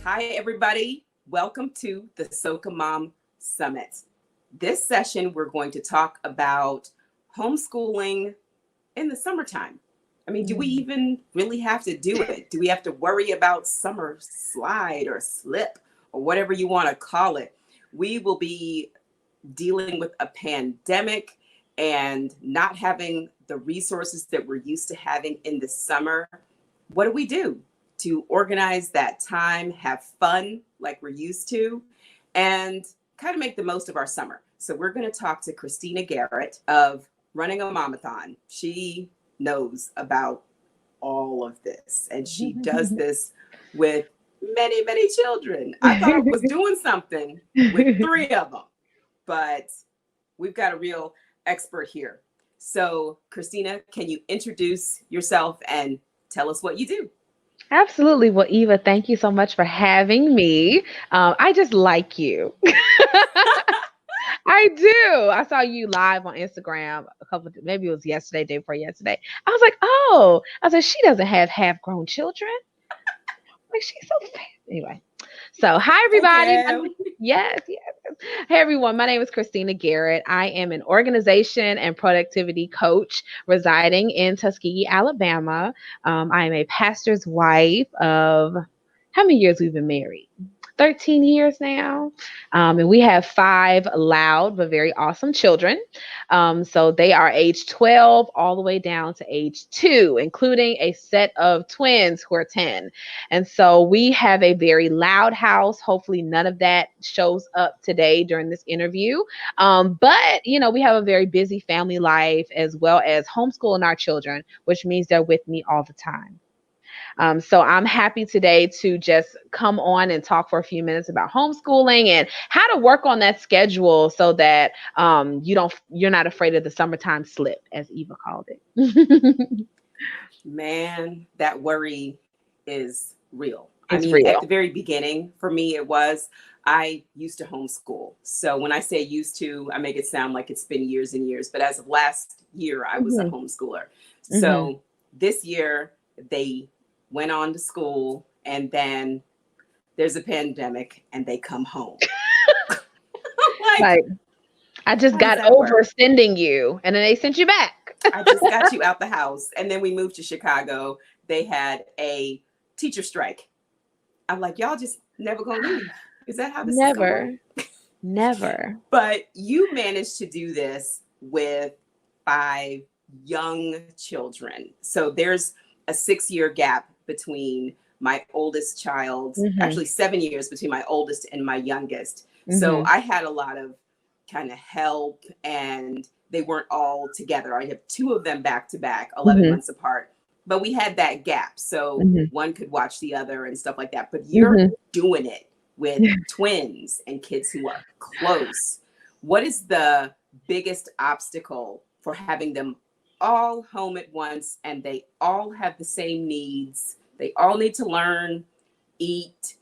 Hi, everybody. Welcome to the Soca Mom Summit. This session, we're going to talk about homeschooling in the summertime. I mean, do we even really have to do it? Do we have to worry about summer slide or slip or whatever you want to call it? We will be dealing with a pandemic and not having the resources that we're used to having in the summer. What do we do to organize that time, have fun like we're used to, and kind of make the most of our summer? So we're going to talk to Christina Garrett of Running a Momathon. She knows about all of this, and she does this with many, many children. I thought I was doing something with 3 of them, but we've got a real expert here. So Christina, can you introduce yourself and tell us what you do? Absolutely. Well, Eva, thank you so much for having me. I just like you. I do. I saw you live on Instagram maybe it was yesterday, day before yesterday. I was like, oh, I was like, she doesn't have half-grown children. Like she's so fat. Anyway. So hi Thank everybody. you. Yes. Hey everyone, my name is Christina Garrett. I am an organization and productivity coach residing in Tuskegee, Alabama. I am a pastor's wife of how many years we've been married? 13 years now. And we have 5 loud but very awesome children. So they are age 12 all the way down to age 2, including a set of twins who are 10. And so we have a very loud house. Hopefully, none of that shows up today during this interview. But, we have a very busy family life as well as homeschooling our children, which means they're with me all the time. So I'm happy today to just come on and talk for a few minutes about homeschooling and how to work on that schedule so that you're not afraid of the summertime slip, as Eva called it. Man, that worry is real. I It's mean, at the real. very beginning, for me, I used to homeschool. So when I say used to, I make it sound like it's been years and years. But as of last year, I was a Hmm. homeschooler. Hmm. So this year, they went on to school, and then there's a pandemic, and they come home. I'm like, Like, I just how does got that over work? sending you, and then they sent you back. I just got you out the house. And then we moved to Chicago. They had a teacher strike. I'm like, y'all just never gonna leave. Is that how this is gonna work? Never, never. But you managed to do this with 5 young children. So there's a 6-year gap between my oldest child, Hmm. actually 7 years between my oldest and my youngest. So Hmm. I had a lot of kind of help, and they weren't all together. I have 2 of them back to back, 11 Hmm. months apart. But we had that gap. So Hmm. one could watch the other and stuff like that. But you're Hmm. doing it with twins and kids who are close. What is the biggest obstacle for having them all home at once and they all have the same needs? They all need to learn, eat,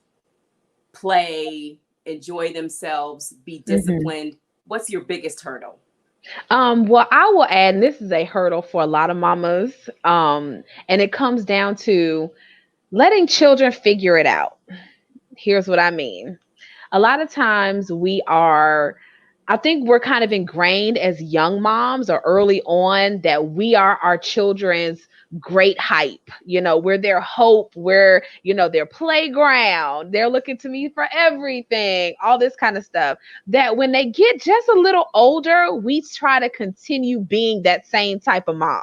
play, enjoy themselves, be Hmm. disciplined. What's your biggest hurdle? Well, I will add, and this is a hurdle for a lot of mamas, and it comes down to letting children figure it out. Here's what I mean. A lot of times I think we're kind of ingrained as young moms or early on that we are our children's great hype. We're their hope. We're, their playground. They're looking to me for everything, all this kind of stuff. That when they get just a little older, we try to continue being that same type of mom,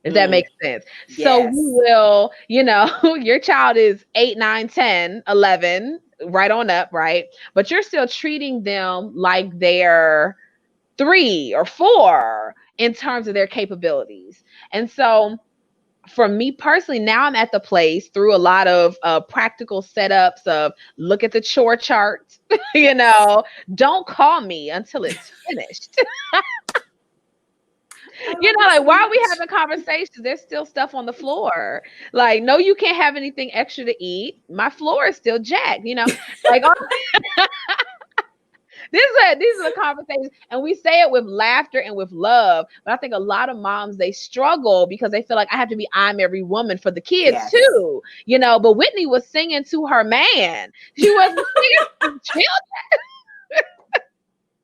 if that Mm, makes sense. So we yes. will, your child is 8, 9, 10, 11, right on up, right? But you're still treating them like they're 3 or 4 in terms of their capabilities. And so for me personally, now I'm at the place through a lot of practical setups of look at the chore chart, Yes. don't call me until it's finished. I love it Like so while we much. having conversations, there's still stuff on the floor. Like, no, you can't have anything extra to eat. My floor is still jacked, like these are the conversations, and we say it with laughter and with love. But I think a lot of moms, they struggle because they feel like I have to be I'm every woman for the kids Yes. too. But Whitney was singing to her man. She wasn't singing to children.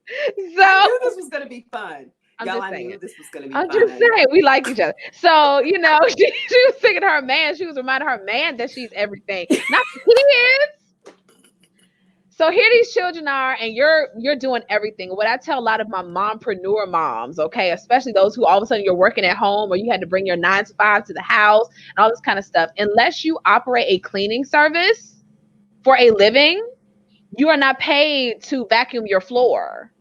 I So knew this was going to be fun. I'm Y'all, just I knew saying. this was going to be I'm just fun. saying we like each other. So, she was singing to her man. She was reminding her man that she's everything, not the kids. So here these children are, and you're doing everything. What I tell a lot of my mompreneur moms, okay, especially those who all of a sudden you're working at home or you had to bring your 9 to 5 to the house and all this kind of stuff. Unless you operate a cleaning service for a living, you are not paid to vacuum your floor.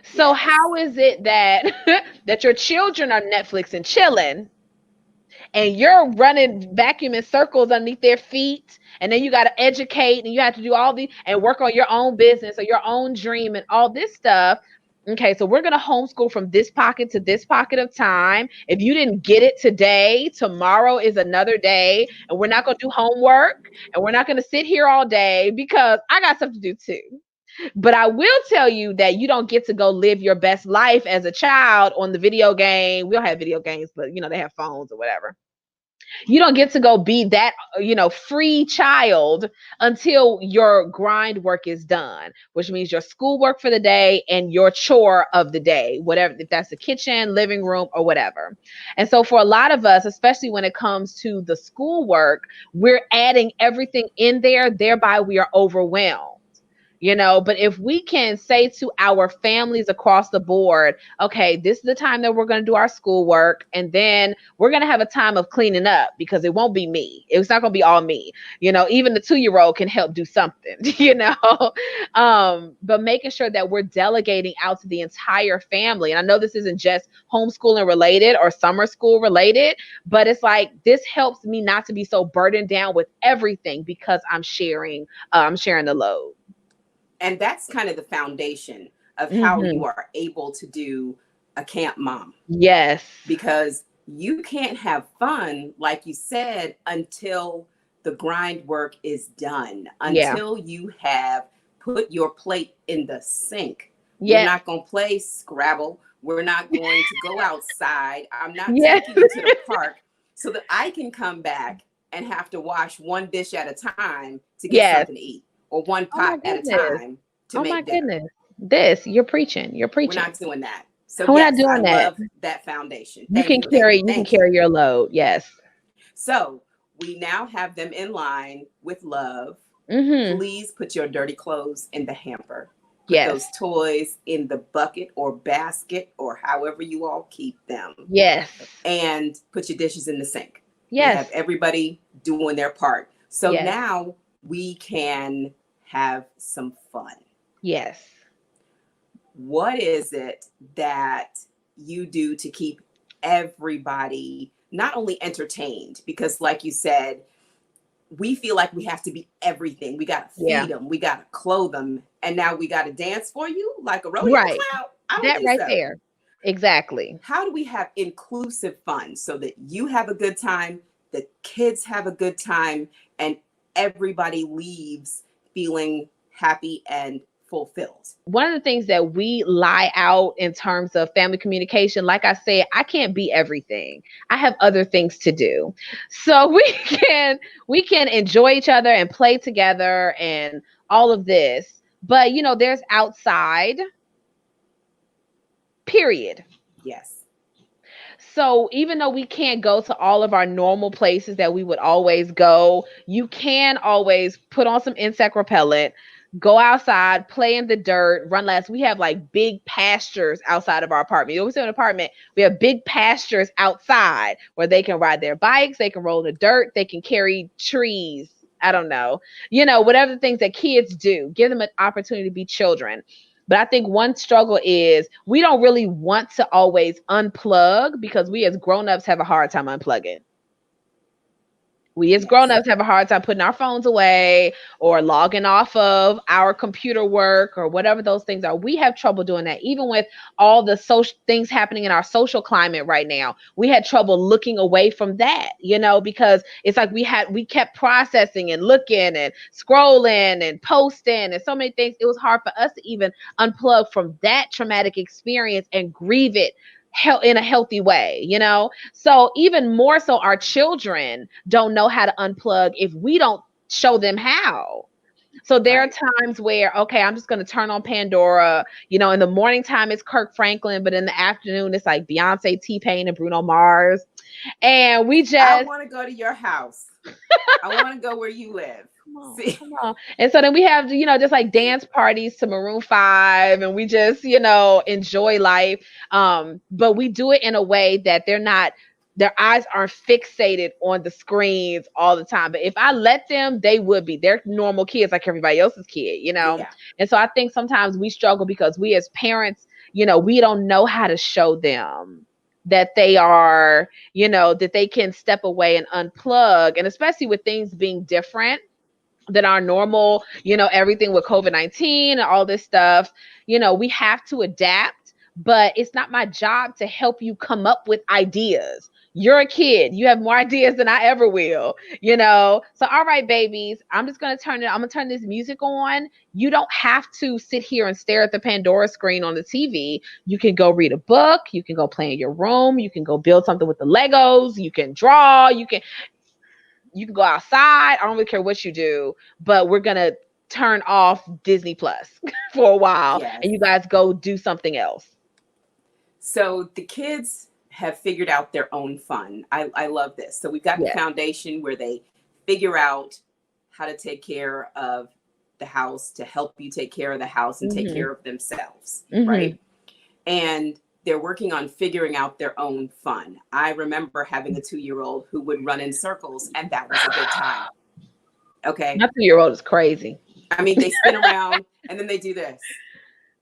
So Yes. how is it that that your children are Netflix and chilling, and you're running vacuum in circles underneath their feet, and then you got to educate and you have to do all these and work on your own business or your own dream and all this stuff? Okay, so we're going to homeschool from this pocket to this pocket of time. If you didn't get it today, tomorrow is another day, and we're not going to do homework, and we're not going to sit here all day because I got stuff to do too. But I will tell you that you don't get to go live your best life as a child on the video game. We don't have video games, but they have phones or whatever. You don't get to go be that, free child until your grind work is done, which means your schoolwork for the day and your chore of the day, whatever, if that's the kitchen, living room, or whatever. And so for a lot of us, especially when it comes to the schoolwork, we're adding everything in there, thereby we are overwhelmed. But if we can say to our families across the board, okay, this is the time that we're going to do our schoolwork, and then we're going to have a time of cleaning up because it won't be me. It's not going to be all me. Even the 2-year-old can help do something, but making sure that we're delegating out to the entire family. And I know this isn't just homeschooling related or summer school related, but it's like, this helps me not to be so burdened down with everything because I'm sharing the load. And that's kind of the foundation of how Mm-hmm. you are able to do a camp mom. Yes. Because you can't have fun, like you said, until the grind work is done, Yeah. until you have put your plate in the sink. We're Yeah. not going to play Scrabble. We're not going to go outside. I'm not Yeah. taking you to the park so that I can come back and have to wash one dish at a time to get Yes. something to eat, or one Oh my pot at a goodness. time to Oh my make dinner. goodness. This, you're preaching. You're We're preaching. not doing that. So We're not yes, I doing that. love that foundation. You Thank can you, thank carry you, you can thank you. carry your load. Yes. So we now have them in line with love. Mm-hmm. Please put your dirty clothes in the hamper. Put those Yes. toys in the bucket or basket or however you all keep them. Yes. And put your dishes in the sink. We have Yes. everybody doing their part. So Yes. now we can have some fun. Yes. What is it that you do to keep everybody not only entertained? Because, like you said, we feel like we have to be everything. We got to Yeah. feed them, we got to clothe them, and now we got to dance for you like a rodeo Right. clown? I don't That think right so. there. Exactly. How do we have inclusive fun so that you have a good time, the kids have a good time, and everybody leaves feeling happy and fulfilled? One of the things that we lie out in terms of family communication, like I said, I can't be everything. I have other things to do. So we can enjoy each other and play together and all of this. But there's outside, period. Yes. So even though we can't go to all of our normal places that we would always go, you can always put on some insect repellent, go outside, play in the dirt, run laps. We have like big pastures outside of our apartment. You always have an apartment. We have big pastures outside where they can ride their bikes, they can roll in the dirt, they can carry trees. I don't know, whatever the things that kids do, give them an opportunity to be children. But I think one struggle is we don't really want to always unplug because we as grown-ups have a hard time unplugging. We as Yes. grown-ups have a hard time putting our phones away or logging off of our computer work or whatever those things are. We have trouble doing that. Even with all the social things happening in our social climate right now, we had trouble looking away from that, because it's like we kept processing and looking and scrolling and posting and so many things. It was hard for us to even unplug from that traumatic experience and grieve it in a healthy way. So even more so, our children don't know how to unplug if we don't show them how. So there are Right. times where, okay, I'm just going to turn on Pandora. In the morning time, it's Kirk Franklin, but in the afternoon, it's like Beyonce, T-Pain, and Bruno Mars. And we I just, want to go to your house. I want to go where you live. See? come on. And so then we have, just like dance parties to Maroon 5, and we just, enjoy life. But we do it in a way that their eyes aren't fixated on the screens all the time. But if I let them, they would be. They're normal kids like everybody else's kid. Yeah. And so I think sometimes we struggle because we as parents, we don't know how to show them that they are, that they can step away and unplug. And especially with things being different than our normal, everything with COVID-19 and all this stuff, we have to adapt, but it's not my job to help you come up with ideas. You're a kid. You have more ideas than I ever will. So, all right, babies, I'm going to turn this music on. You don't have to sit here and stare at the Pandora screen on the TV. You can go read a book. You can go play in your room. You can go build something with the Legos. You can draw. You can go outside. I don't really care what you do, but we're going to turn off Disney Plus for a while Yes. and you guys go do something else. So the kids have figured out their own fun. I love this. So we've got the foundation where they figure out how to take care of the house, to help you take care of the house and take care of themselves, right? And they're working on figuring out their own fun. I remember having a 2-year-old who would run in circles, and that was a good time. Okay. My 2-year-old is crazy. I mean, they spin around and then they do this.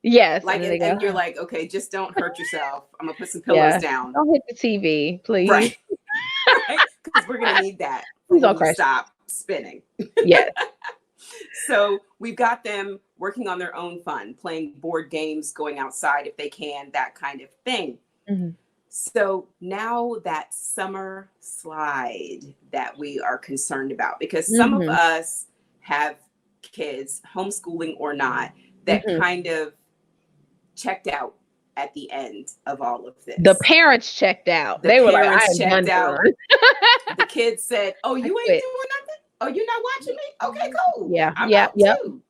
Yes. Like, and you're like, okay, just don't hurt yourself. I'm gonna put some pillows down. Don't hit the TV, please. Right. Because we're gonna need that Please when don't we stop spinning. Yes. So we've got them working on their own fun, playing board games, going outside if they can, that kind of thing. So now that summer slide that we are concerned about, because some of us have kids, homeschooling or not, that kind of checked out at the end of all of this. The parents checked out. They were like, I am checked out. The kids said, oh, you ain't doing nothing? Oh, you're not watching me? Okay, cool. Yeah. I'm out too.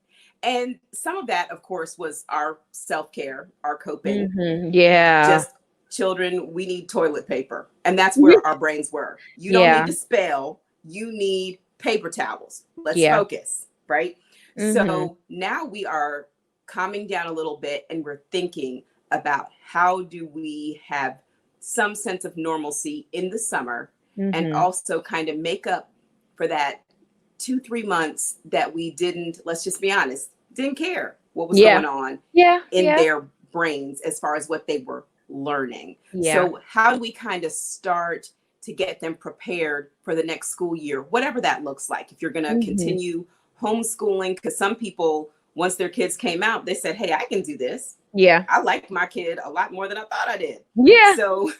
And some of that, of course, was our self-care, our coping. Yeah. Just children, we need toilet paper. And that's where our brains were. You don't need to spell. You need paper towels. Let's focus, right? So now we are calming down a little bit and we're thinking about how do we have some sense of normalcy in the summer and also kind of make up for that 2-3 months that we didn't, let's just be honest, didn't care what was going on in their brains as far as what they were learning. So how do we kind of start to get them prepared for the next school year, whatever that looks like? If you're going to continue homeschooling, because some people, once their kids came out, they said, hey, I can do this. Yeah. I like my kid a lot more than I thought I did. Yeah. So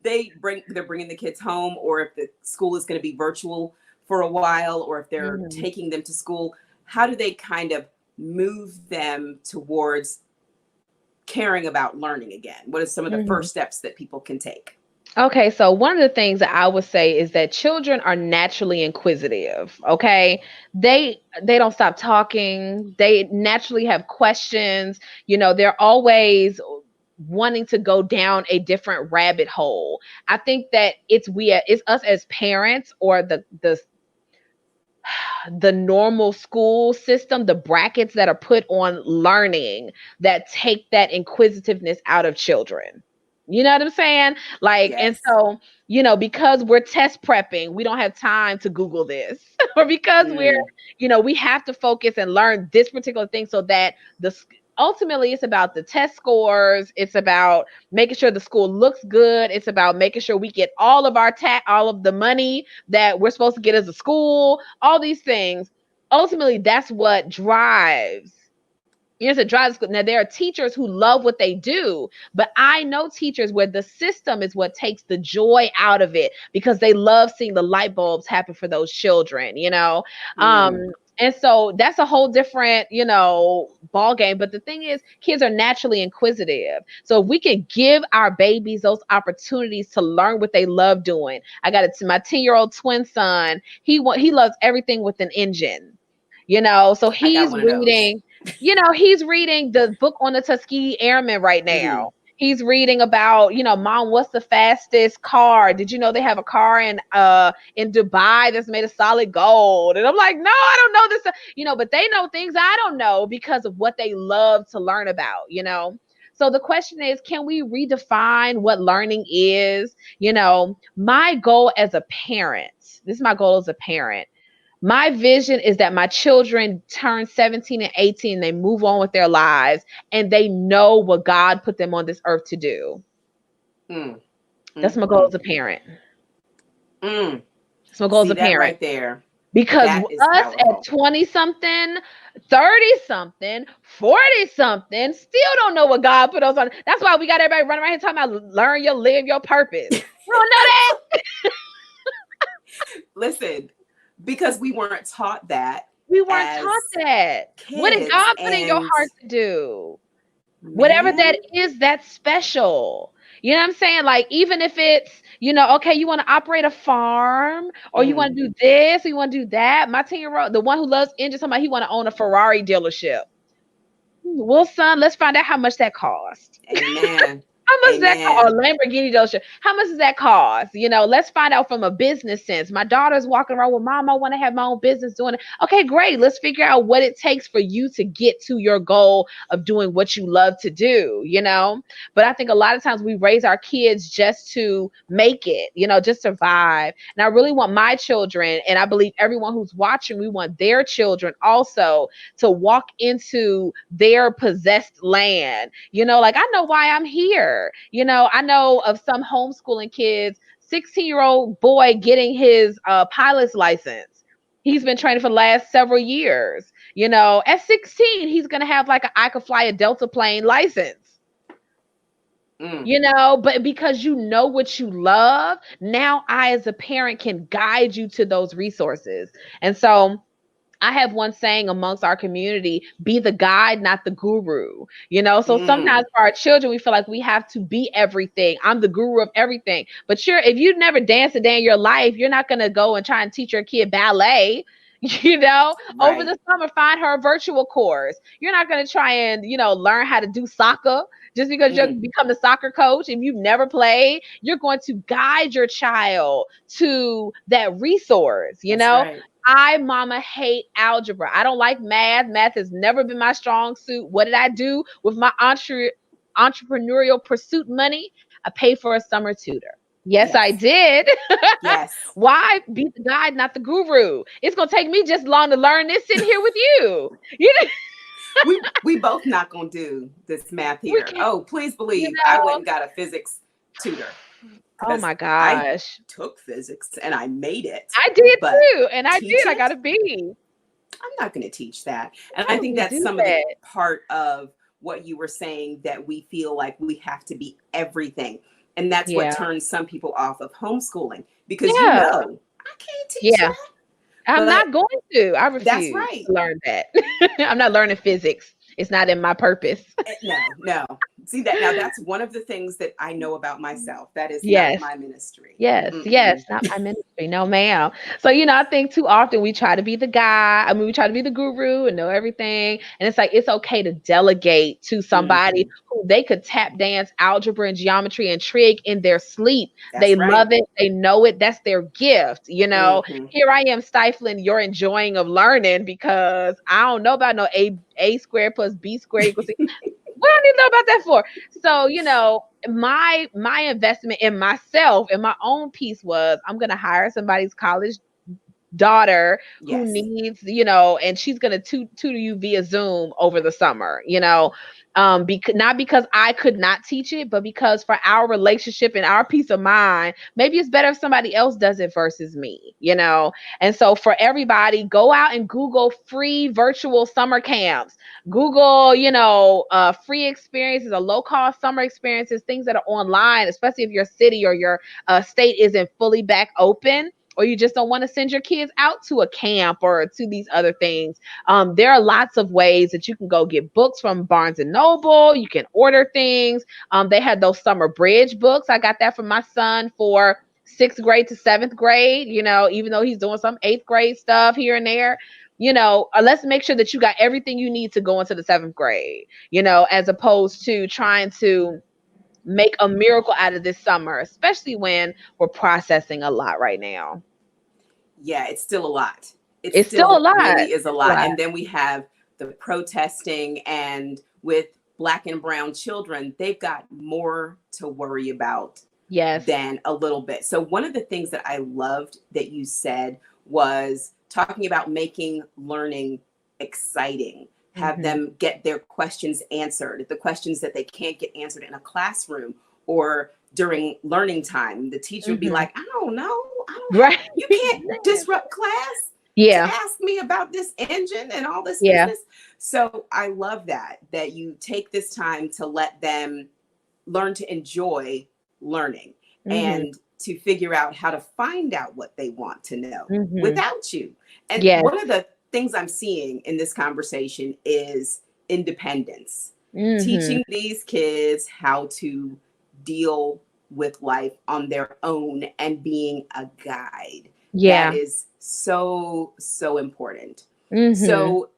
they're bringing the kids home, or if the school is going to be virtual for a while, or if they're taking them to school, how do they kind of move them towards caring about learning again? What are some of the first steps that people can take? Okay, so one of the things that I would say is that children are naturally inquisitive, okay? They don't stop talking. They naturally have questions. They're always wanting to go down a different rabbit hole. I think that it's us as parents, or the normal school system, the brackets that are put on learning, that take that inquisitiveness out of children. You know what I'm saying? Like, and so, because we're test prepping, we don't have time to Google this, or because we have to focus and learn this particular thing so that ultimately it's about the test scores. It's about making sure the school looks good. It's about making sure we get all of our all of the money that we're supposed to get as a school, all these things. Ultimately, that's what drives. Yes, it drives. Now, there are teachers who love what they do, but I know teachers where the system is what takes the joy out of it because they love seeing the light bulbs happen for those children, you know? Mm. And so that's a whole different, ball game. But the thing is, kids are naturally inquisitive. So if we can give our babies those opportunities to learn what they love doing. I got it to my 10-year-old twin son. He loves everything with an engine, so I got one of those. he's reading the book on the Tuskegee Airmen right Mm. now. He's reading about, Mom, what's the fastest car? Did you know they have a car in Dubai that's made of solid gold? And I'm like, no, I don't know this, but they know things I don't know because of what they love to learn about. So the question is, can we redefine what learning is? My goal as a parent, this is my goal as a parent. My vision is that my children turn 17 and 18, they move on with their lives, and they know what God put them on this earth to do. Mm. That's Mm. my goal as a parent. Mm. That's my goal as See a that parent. right there? Because That is us at powerful. 20 something, 30 something, 40 something, still don't know what God put us on. That's why we got everybody running around here talking about live your purpose. You don't know that? Listen, because we weren't taught that We weren't taught as that. What did kids, God put in your and heart to do? Whatever man, that is, that's special. You know what I'm saying? Like, even if it's, okay, you want to operate a farm or you want mm, to do this or you want to do that. My 10-year-old, the one who loves engines, somebody he want to own a Ferrari dealership. Well, son, let's find out how much that costs. amen, How much does that cost? amen. Or Lamborghini dealership. How much does that cost? Let's find out from a business sense. My daughter's walking around with Mom, I want to have my own business doing it. Okay, great. Let's figure out what it takes for you to get to your goal of doing what you love to do. But I think a lot of times we raise our kids just to make it, just survive. And I really want my children, and I believe everyone who's watching, we want their children also to walk into their possessed land. Like, I know why I'm here. I know of some homeschooling kids, 16-year-old boy getting his pilot's license. He's been training for the last several years. At 16, he's going to have like I could fly a Delta plane license. Mm. But because you know what you love, now I, as a parent, can guide you to those resources. And so I have one saying amongst our community, be the guide, not the guru. So sometimes Mm. for our children, we feel like we have to be everything. I'm the guru of everything. But if you've never danced a day in your life, you're not going to go and try and teach your kid ballet. Over Right. the summer, find her a virtual course. You're not going to try and, learn how to do soccer just because you Mm. become the soccer coach. If you've never played, you're going to guide your child to that resource, That's right. Mama, hate algebra. I don't like math. Math has never been my strong suit. What did I do with my entrepreneurial pursuit money? I paid for a summer tutor. Yes, I Yes. did. Yes. Why? Be the guide, not the guru. It's going to take me just long to learn this sitting here with you. You know, We both not gonna do this math we here. can't, Oh, please you believe I went know. and got a physics tutor Oh because my I gosh. took physics and I made it. I did But too. And I did. teach I got it, a B. I'm not going to teach that. And Why I do think we that's do some of the that? part of what you were saying, that we feel like we have to be everything. And that's what Yeah. turns some people off of homeschooling because Yeah. I can't teach Yeah. that. I'm But not going to. I that's refuse right. to learn that. I'm not learning physics. It's not in my purpose. No, no. See that now, that's one of the things that I know about myself. That is not Yes. my ministry. Yes, yes, Mm-mm. not my ministry. No, ma'am. So, I think too often we try to be the guy. I mean, we try to be the guru and know everything. And it's like, it's okay to delegate to somebody Mm-hmm. who they could tap dance algebra and geometry and trig in their sleep. They That's love right. it. They know it. That's their gift. Mm-hmm. Here I am stifling your enjoying of learning because I don't know about no A squared plus B squared equals C. What do I need to know about that for? So, my investment in myself and my own piece was I'm gonna hire somebody's college daughter who Yes. needs, and she's going to tutor you via Zoom over the summer, not because I could not teach it, but because for our relationship and our peace of mind, maybe it's better if somebody else does it versus me. And so for everybody, go out and Google free virtual summer camps. Google, free experiences or low cost summer experiences, things that are online, especially if your city or your state isn't fully back open, or you just don't want to send your kids out to a camp or to these other things. There are lots of ways that you can go get books from Barnes and Noble. You can order things. They had those summer bridge books. I got that from my son for 6th grade to 7th grade, even though he's doing some 8th grade stuff here and there. Let's make sure that you got everything you need to go into the 7th grade, as opposed to trying to make a miracle out of this summer, especially when we're processing a lot right now. Yeah, it's still a lot. It's still a lot. Really is a lot. And then we have the protesting, and with Black and brown children, they've got more to worry about than a little bit. So one of the things that I loved that you said was talking about making learning exciting. Have them get their questions answered, the questions that they can't get answered in a classroom or during learning time. The teacher would be like, I don't know. You can't disrupt class to ask me about this engine and all this business. So I love that you take this time to let them learn to enjoy learning and to figure out how to find out what they want to know without you. And one of the things I'm seeing in this conversation is independence. Teaching these kids how to deal with life on their own and being a guide. That is so, so important. So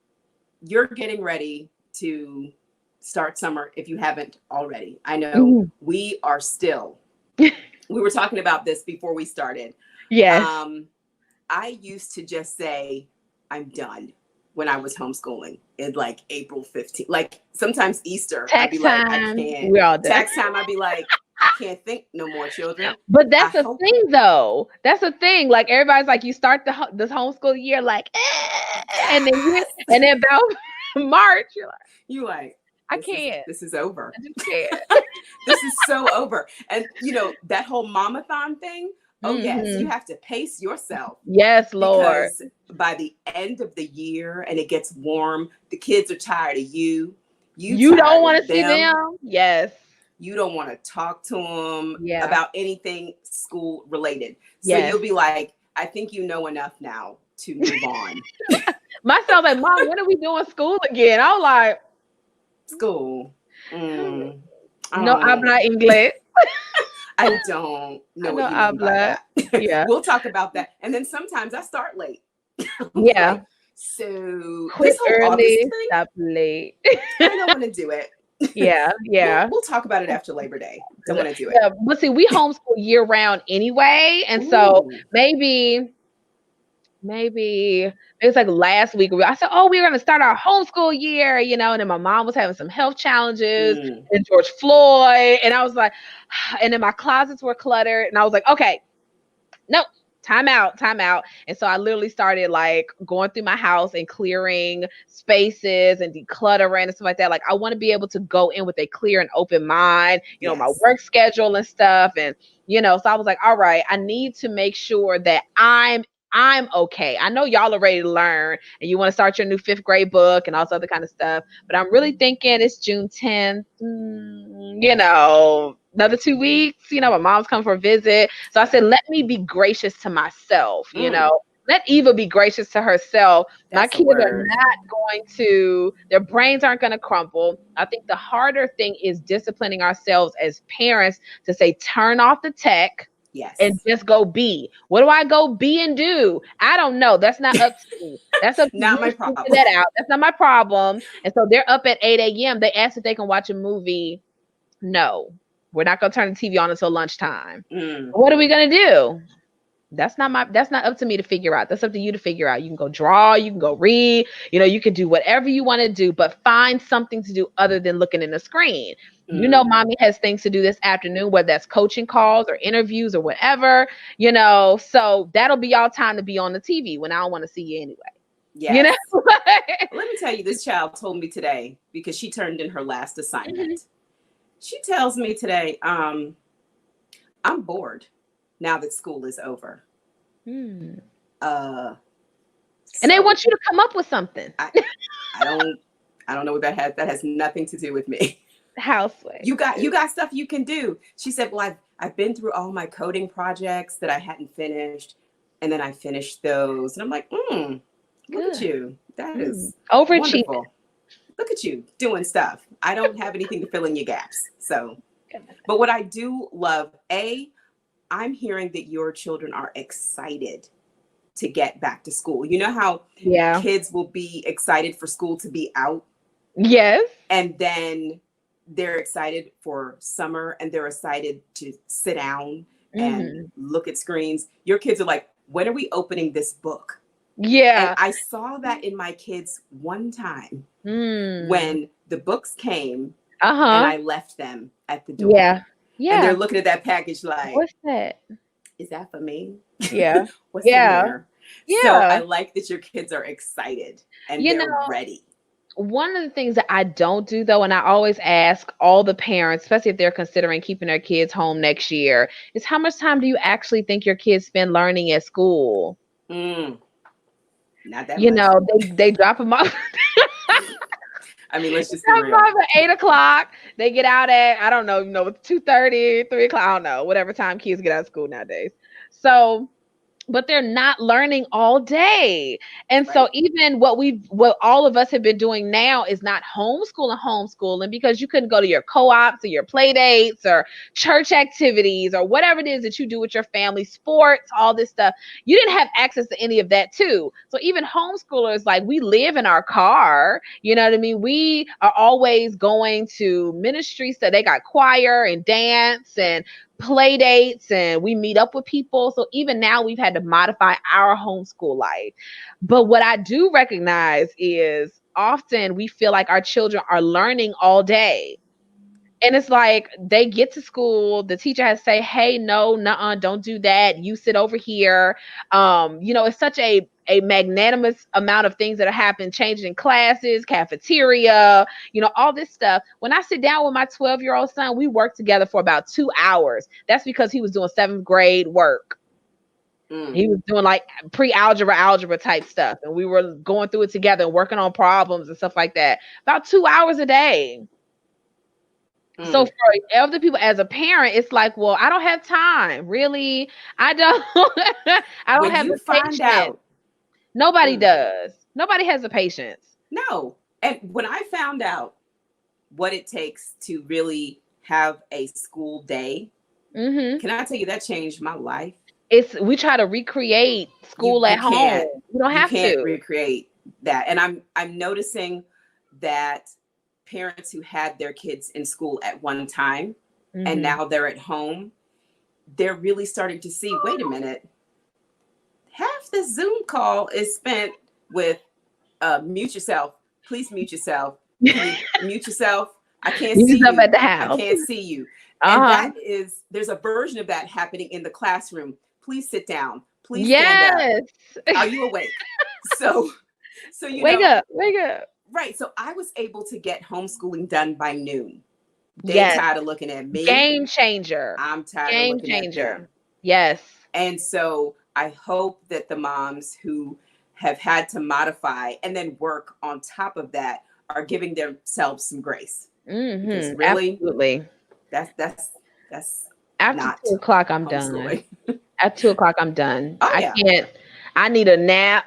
you're getting ready to start summer if you haven't already. I know we are still, we were talking about this before we started. I used to just say, I'm done when I was homeschooling in like April 15th. Like sometimes Easter, I'd be like, I can't. We're all done. Tax time, I'd be like, I can't think no more, children. But that's the thing, though. That's the thing. Like everybody's like, you start this homeschool year, like, and then about March, you're like, I can't. This is over. I just can't. This is so over. And that whole mamathon thing. Oh yes, you have to pace yourself. Yes, Lord. Because by the end of the year and it gets warm, the kids are tired of you. You don't want to see them. Yes. You don't want to talk to them about anything school related. So you'll be like, I think you know enough now to move on. My son's like, Mom, when are we doing school again? I was like, school. No habla inglés. I don't know what you mean by that. Yeah. We'll talk about that. And then sometimes I start late. Yeah. So quit early, stop late. I don't want to do it. Yeah. We'll talk about it after Labor Day. Don't want to do it. Yeah, but see, we homeschool year round anyway. And so maybe it's like last week I said, oh, we're going to start our homeschool year, and then my mom was having some health challenges and George Floyd. And I was like, and then my closets were cluttered. And I was like, okay, no, time out. And so I literally started like going through my house and clearing spaces and decluttering and stuff like that. Like I want to be able to go in with a clear and open mind, my work schedule and stuff. And, so I was like, all right, I need to make sure that I'm okay. I know y'all are ready to learn and you want to start your new 5th grade book and all this other kind of stuff, but I'm really thinking it's June 10th, another 2 weeks, my mom's coming for a visit. So I said, let me be gracious to myself, let Eva be gracious to herself. My kids are not their brains aren't going to crumble. I think the harder thing is disciplining ourselves as parents to say, turn off the tech. Yes. And just go be. What do I go be and do? I don't know. That's not up to me. That's up to not you my to problem. Figure that out. That's not my problem. And so they're up at 8 a.m. They ask if they can watch a movie. No, we're not going to turn the TV on until lunchtime. What are we going to do? That's not up to me to figure out. That's up to you to figure out. You can go draw, you can go read, you can do whatever you want to do, but find something to do other than looking in the screen. Mommy has things to do this afternoon, whether that's coaching calls or interviews or whatever, so that'll be all time to be on the TV when I don't want to see you anyway. Yes. Let me tell you, this child told me today, because she turned in her last assignment. She tells me today, I'm bored now that school is over. And they want you to come up with something. I don't know what that has. That has nothing to do with me. Houseway. You got stuff you can do. She said, well, I've been through all my coding projects that I hadn't finished, and then I finished those. And I'm like, look at you. That is overachieving. Wonderful. Look at you doing stuff. I don't have anything to fill in your gaps. So, but what I do love, I'm hearing that your children are excited to get back to school. You know how kids will be excited for school to be out? Yes. And then they're excited for summer, and they're excited to sit down and look at screens. Your kids are like, when are we opening this book? Yeah. And I saw that in my kids one time when the books came and I left them at the door. Yeah. And they're looking at that package like, what's that? Is that for me? Yeah. What's in there? Yeah. So I like that your kids are excited and they're ready. One of the things that I don't do, though, and I always ask all the parents, especially if they're considering keeping their kids home next year, is how much time do you actually think your kids spend learning at school? Not that much. They drop them off. I mean, let's just be real. At 8:00. They get out at, I don't know, 2:30, 3:00. I don't know, whatever time kids get out of school nowadays. So, but they're not learning all day. And so even what all of us have been doing now is not homeschooling, because you couldn't go to your co-ops or your play dates or church activities or whatever it is that you do with your family, sports, all this stuff. You didn't have access to any of that too. So even homeschoolers, like, we live in our car, you know what I mean? We are always going to ministry. So they got choir and dance and play dates, and we meet up with people. So even now we've had to modify our homeschool life. But what I do recognize is often we feel like our children are learning all day. And it's like they get to school, the teacher has to say, hey, no, nuh-uh, don't do that. You sit over here. It's such a magnanimous amount of things that are happening, changing classes, cafeteria, all this stuff. When I sit down with my 12-year-old son, we work together for about 2 hours. That's because he was doing 7th grade work. He was doing like algebra type stuff. And we were going through it together and working on problems and stuff like that. About 2 hours a day. So for other people, as a parent, it's like, well, I don't have time. Really? I don't have the patience. Nobody does. Nobody has the patience. No. And when I found out what it takes to really have a school day, can I tell you, that changed my life? We try to recreate school at home. You don't have to. You can't recreate that. And I'm noticing that parents who had their kids in school at one time and now they're at home, they're really starting to see, wait a minute, half the Zoom call is spent with mute yourself. Please mute yourself. Mute yourself. I can't see you. At the house. I can't see you. And there's a version of that happening in the classroom. Please sit down. Please stand up. Are you awake? So wake up. Right. So I was able to get homeschooling done by noon. They're tired of looking at me. Game changer. I'm tired of looking at them. Yes. And so I hope that the moms who have had to modify and then work on top of that are giving themselves some grace. Because really, absolutely. That's after not 2:00, I'm done. At 2:00, I'm done. I need a nap.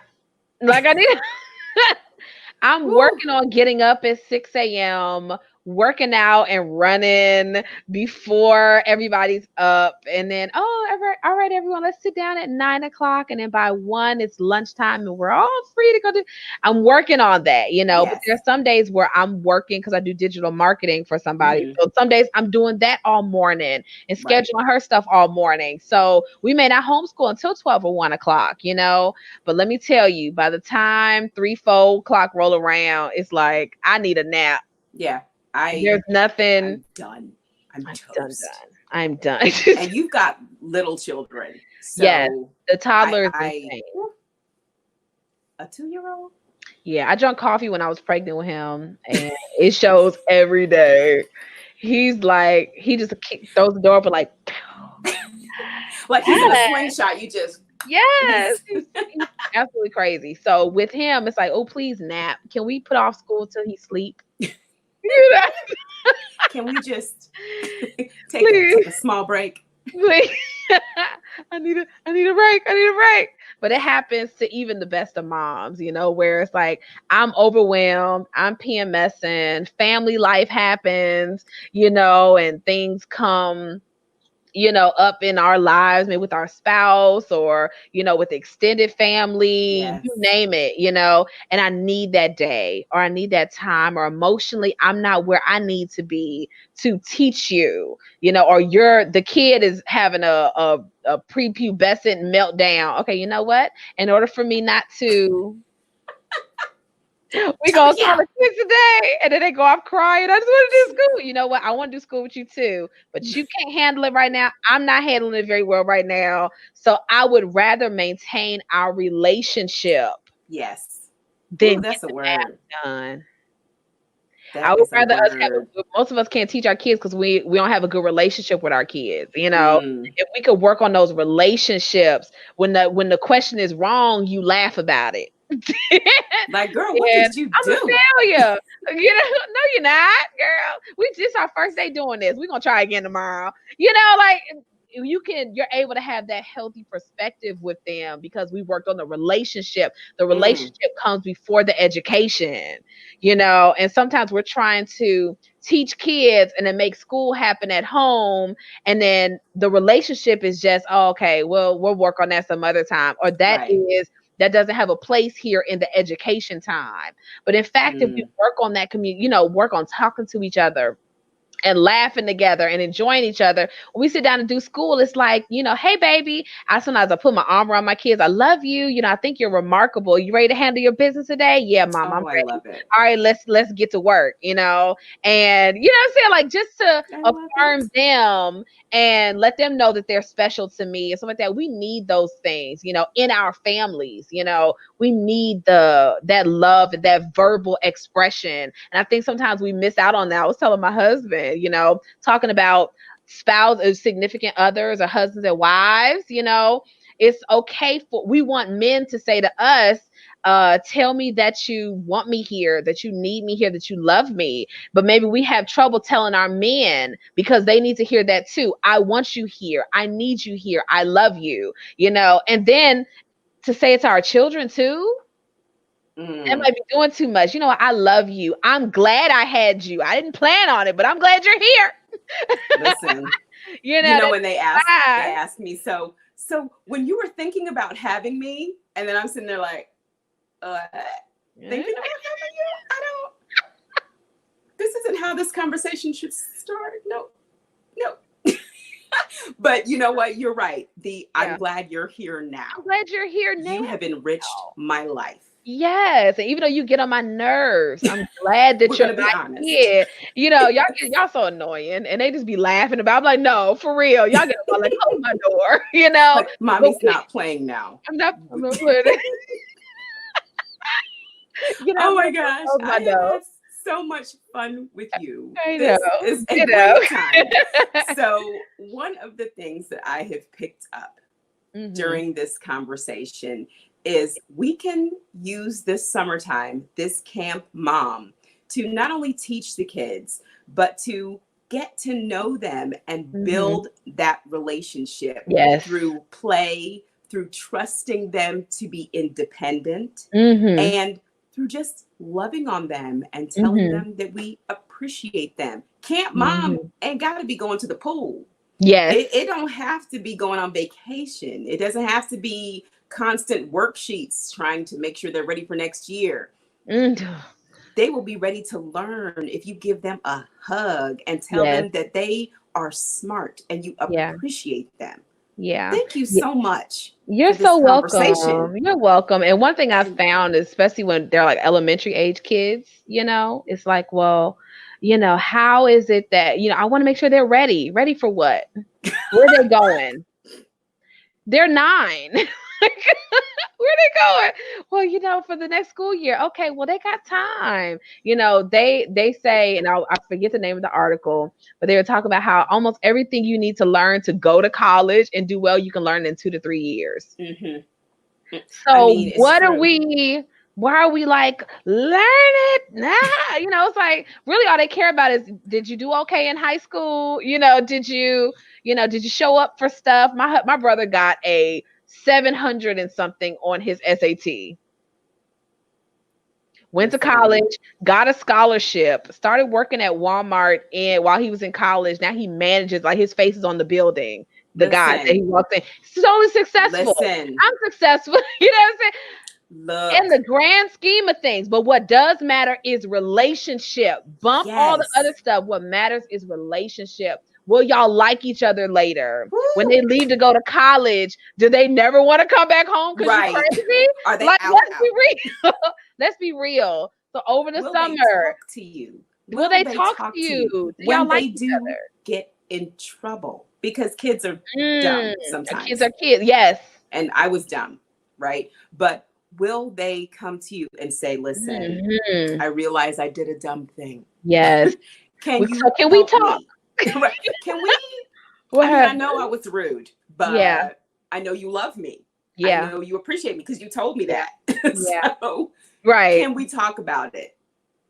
I'm working on getting up at 6 a.m., working out and running before everybody's up. And then, all right, everyone, let's sit down at 9:00. And then by 1, it's lunchtime and we're all free to go I'm working on that, but there are some days where I'm working because I do digital marketing for somebody. So some days I'm doing that all morning and scheduling her stuff all morning. So we may not homeschool until 12 or 1 o'clock, but let me tell you, by the time 3, 4 o'clock roll around, it's like, I need a nap. Yeah. There's nothing. I'm done. I'm Done. toast. I'm done. And you've got little children. Yes, So the toddler is insane. a 2-year-old? Yeah, I drank coffee when I was pregnant with him, and it shows every day. He's like, he just throws the door open like, Like he's in a slingshot. You just yes, he's absolutely crazy. So with him, it's like, oh, please nap. Can we put off school till he sleep? Can we just take a small break? Please. I need a break. I need a break. But it happens to even the best of moms, where it's like, I'm overwhelmed, I'm PMSing, family life happens, and things come up in our lives, maybe with our spouse or, with extended family, Yes. you name it, and I need that day or I need that time, or emotionally, I'm not where I need to be to teach you, or the kid is having a prepubescent meltdown. Okay, you know what? In order for me not to we gonna call the kids today, and then they go off crying. I just want to do school. You know what? I want to do school with you too, but you can't handle it right now. I'm not handling it very well right now. So I would rather maintain our relationship. Yes. Than that's a word. Done. That I would is rather a us word. most of us can't teach our kids because we don't have a good relationship with our kids. If we could work on those relationships, when the question is wrong, you laugh about it. Like, girl, what did you do? I'm a failure. No, you're not, girl. This our first day doing this. We're gonna try again tomorrow. Like you're able to have that healthy perspective with them because we worked on the relationship. The relationship comes before the education, and sometimes we're trying to teach kids and then make school happen at home. And then the relationship is just, oh, okay, well, we'll work on that some other time. Or that doesn't have a place here in the education time. But in fact, if we work on that community, work on talking to each other and laughing together and enjoying each other. When we sit down and do school, it's like, hey, baby, sometimes I put my arm around my kids. I love you. I think you're remarkable. You ready to handle your business today? Yeah, mom, I'm ready. I love it. All right, let's get to work, and you know what I'm saying? Like, just to affirm them and let them know that they're special to me and stuff like that. We need those things, in our families. We need that love and that verbal expression. And I think sometimes we miss out on that. I was telling my husband, talking about spouses, significant others, or husbands and wives, it's okay we want men to say to us, tell me that you want me here, that you need me here, that you love me. But maybe we have trouble telling our men because they need to hear that too. I want you here. I need you here. I love you, and then to say it to our children too. That might be doing too much. I love you. I'm glad I had you. I didn't plan on it, but I'm glad you're here. Listen, when they ask me, so when you were thinking about having me, and then I'm sitting there like, thinking about having you? This isn't how this conversation should start. No. But you know what? You're right. I'm glad you're here now. I'm glad you're here now. You have enriched my life. Yes, and even though you get on my nerves, I'm glad that you're not here. Y'all so annoying, and they just be laughing about. I'm like, no, for real, y'all get on like, close my door. Like, mommy's not playing now. I'm not playing. Oh my gosh, I had so much fun with you. This is a great time. So one of the things that I have picked up during this conversation is we can use this summertime, this camp mom, to not only teach the kids, but to get to know them and build that relationship through play, through trusting them to be independent, and through just loving on them and telling them that we appreciate them. Camp mom ain't got to be going to the pool. Yes. It don't have to be going on vacation. It doesn't have to be constant worksheets trying to make sure they're ready for next year. They will be ready to learn if you give them a hug and tell them that they are smart and you appreciate them. Yeah. Thank you so much. You're so welcome. You're welcome. And one thing I've found, especially when they're like elementary age kids, it's like, well, how is it that, I want to make sure they're ready. Ready for what? Where are they going? They're 9. Where they going? Well, for the next school year. Okay, well, they got time. They say, and I forget the name of the article, but they were talking about how almost everything you need to learn to go to college and do well, you can learn in 2 to 3 years. Mm-hmm. So It's true. why are we like, learn it now? It's like, really all they care about is, did you do okay in high school? Did you show up for stuff? My brother got a 700 and something on his SAT. Went to college, got a scholarship, started working at Walmart, and while he was in college, now he manages, like, his face is on the building. The guy that he walked in. So successful. I'm successful. You know what I'm saying? Look. In the grand scheme of things. But what does matter is relationship. Bump all the other stuff. What matters is relationship. Will y'all like each other later? Woo. When they leave to go to college, do they never want to come back home because you're crazy? Are they let's be real. Let's be real. So over the summer, they talk to you? Will they talk to you? Do when like they do get in trouble? Because kids are dumb sometimes. Kids are kids, yes. And I was dumb, right? But will they come to you and say, listen, I realize I did a dumb thing. Yes. Can we talk? Can we? I know I was rude, but I know you love me. Yeah. I know you appreciate me because you told me that. So, can we talk about it?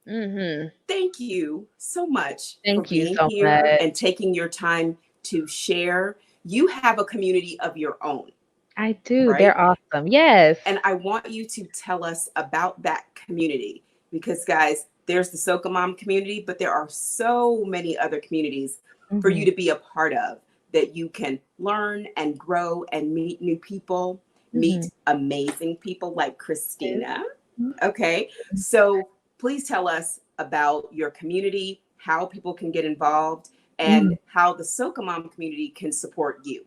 Mm-hmm. Thank you so much for being here and taking your time to share. You have a community of your own. I do. Right? They're awesome. Yes. And I want you to tell us about that community because, guys, there's the Soka Mom community, but there are so many other communities for you to be a part of that you can learn and grow and meet new people, meet amazing people like Christina. Okay. So please tell us about your community, how people can get involved, and how the Soka Mom community can support you.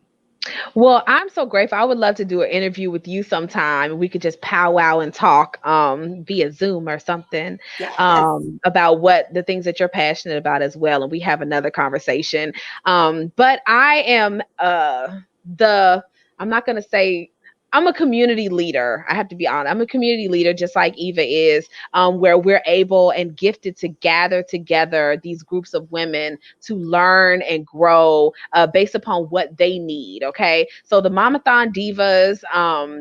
Well, I'm so grateful. I would love to do an interview with you sometime. We could just powwow and talk via Zoom or something about what the things that you're passionate about as well. And we have another conversation. But I am I'm not going to say, I'm a community leader. I have to be honest. I'm a community leader, just like Eva is, where we're able and gifted to gather together these groups of women to learn and grow based upon what they need. Okay. So the Mamathon Divas,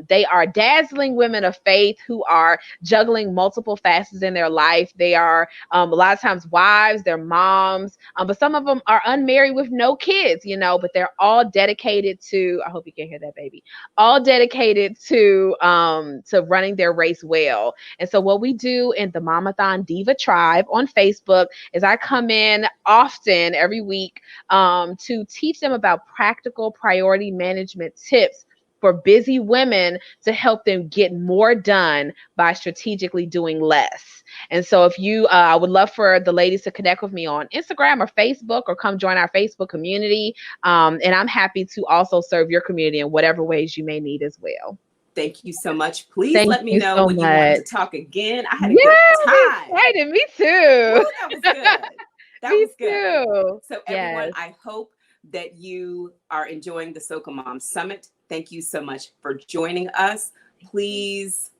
they are dazzling women of faith who are juggling multiple facets in their life. They are a lot of times wives, they're moms, but some of them are unmarried with no kids, but they're all dedicated to, I hope you can hear that, baby, all dedicated to running their race well. And so what we do in the Mamathon Diva Tribe on Facebook is I come in often every week to teach them about practical priority management tips for busy women to help them get more done by strategically doing less. And so if you, I would love for the ladies to connect with me on Instagram or Facebook or come join our Facebook community. And I'm happy to also serve your community in whatever ways you may need as well. Thank you so much. Please let me know when you want to talk again. I had a good time. Excited. Me too. Ooh, that was good. That was good. Too. So everyone, I hope that you are enjoying the Soka Mom Summit. Thank you so much for joining us. Please,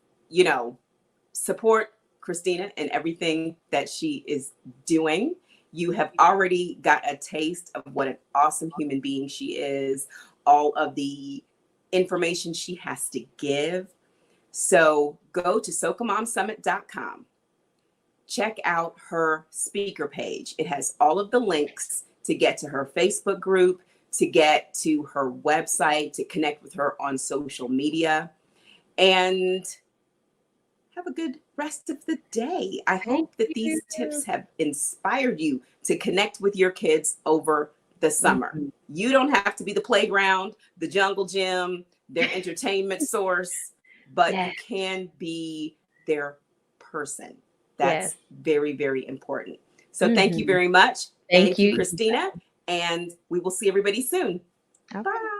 support Christina and everything that she is doing. You have already got a taste of what an awesome human being she is, all of the information she has to give. So go to SokaMomSummit.com. Check out her speaker page. It has all of the links to get to her Facebook group, to get to her website, to connect with her on social media, and have a good rest of the day. I hope that these tips have inspired you to connect with your kids over the summer. You don't have to be the playground, the jungle gym, their entertainment source, but you can be their person. That's very, very important. So thank you very much. Thank you, Christina. And we will see everybody soon. Okay. Bye.